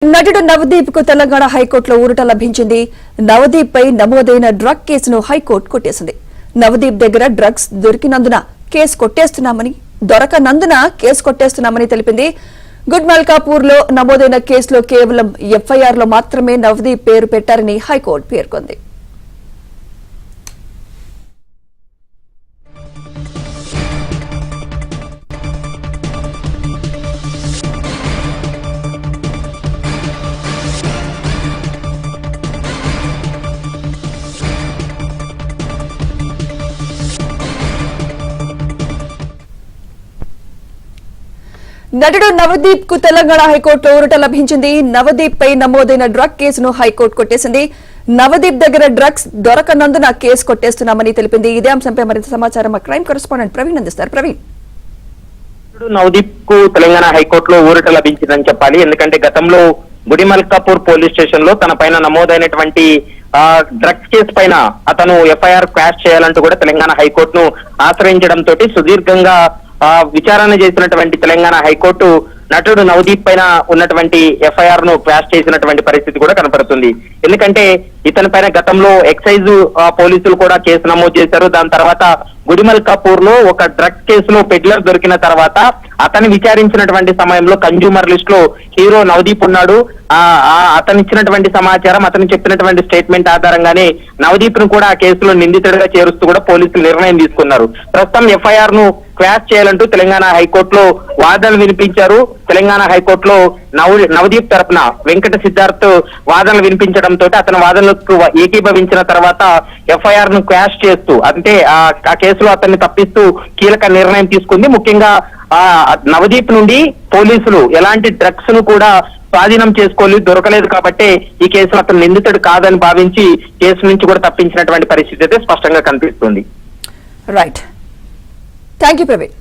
నటుడు నవదీప్ కు తెలంగాణ హైకోర్టులో ఊరట లభించింది. నవదీప్ పై నమోదైన డ్రగ్ కేసును హైకోర్టు కొట్టేసింది. నవదీప్ దగ్గర డ్రగ్స్ దొరకనందున కేసు కొట్టేస్తున్నామని తెలిపింది. గుడ్ మల్కాపూర్ లో నమోదైన కేసులో కేవలం ఎఫ్ఐఆర్ లో మాత్రమే నవదీప్ పేరు పెట్టారని హైకోర్టు పేర్కొంది. నటుడు నవదీప్ కు తెలంగాణ హైకోర్టులో ఊరట లభించింది. నవదీప్ పై నమోదైన డ్రగ్ కేసును హైకోర్టు కొట్టేసింది. నవదీప్ దగ్గర డ్రగ్స్ దొరకనందున కేసు కొట్టేస్తున్నామని తెలిపింది. ఇదే అంశంపై మరింత సమాచారం మా క్రైమ్ కరెస్పాండెంట్ ప్రవీణ్ అందిస్తారు. ప్రవీణ్, నవదీప్ కు తెలంగాణ హైకోర్టులో ఊరట లభించిందని చెప్పాలి. ఎందుకంటే గతంలో గుడిమల్కాపూర్ పోలీస్ స్టేషన్ లో తన పైన నమోదైనటువంటి డ్రగ్స్ కేసు పైన అతను ఎఫ్ఐఆర్ క్వాష్ చేయాలంటూ కూడా తెలంగాణ హైకోర్టును ఆశ్రయించడంతో సుదీర్ఘంగా విచారణ చేసినటువంటి తెలంగాణ హైకోర్టు నటుడు నవదీప్ పైన ఉన్నటువంటి ఎఫ్ఐఆర్ ను క్వాష్ చేసినటువంటి పరిస్థితి కూడా కనపడుతుంది. ఎందుకంటే ఇతని పైన గతంలో ఎక్సైజ్ పోలీసులు కూడా కేసు నమోదు చేశారు. దాని తర్వాత గుడిమల్కాపూర్ లో ఒక డ్రగ్స్ కేసులో పెడ్లర్ దొరికిన తర్వాత అతన్ని విచారించినటువంటి సమయంలో కన్జ్యూమర్ లిస్ట్ లో హీరో నవదీప్ ఉన్నాడు. అతను ఇచ్చినటువంటి సమాచారం, అతను చెప్పినటువంటి స్టేట్మెంట్ ఆధారంగానే నవదీప్ ను కూడా ఆ కేసులో నిందితుడిగా చేరుస్తూ కూడా పోలీసులు నిర్ణయం తీసుకున్నారు. ప్రస్తుతం ఎఫ్ఐఆర్ ను క్వాష్ చేయాలంటూ తెలంగాణ హైకోర్టులో వాదనలు వినిపించారు. తెలంగాణ హైకోర్టులో నవదీప్ తరపున వెంకట సిద్ధార్థ్ వాదనలు వినిపించడంతో అతని వాదనలకు ఏకీభవించిన తర్వాత ఎఫ్ఐఆర్ ను క్వాష్ చేస్తూ, అంటే ఆ కేసులో అతన్ని తప్పిస్తూ కీలక నిర్ణయం తీసుకుంది. ముఖ్యంగా నవదీప్ నుండి పోలీసులు ఎలాంటి డ్రగ్స్ ను కూడా స్వాధీనం చేసుకోలేదు, దొరకలేదు కాబట్టి ఈ కేసులో అతను నిందితుడు కాదని భావించి కేసు నుంచి కూడా తప్పించినటువంటి పరిస్థితి అయితే స్పష్టంగా కనిపిస్తుంది. Right, thank you Praveen.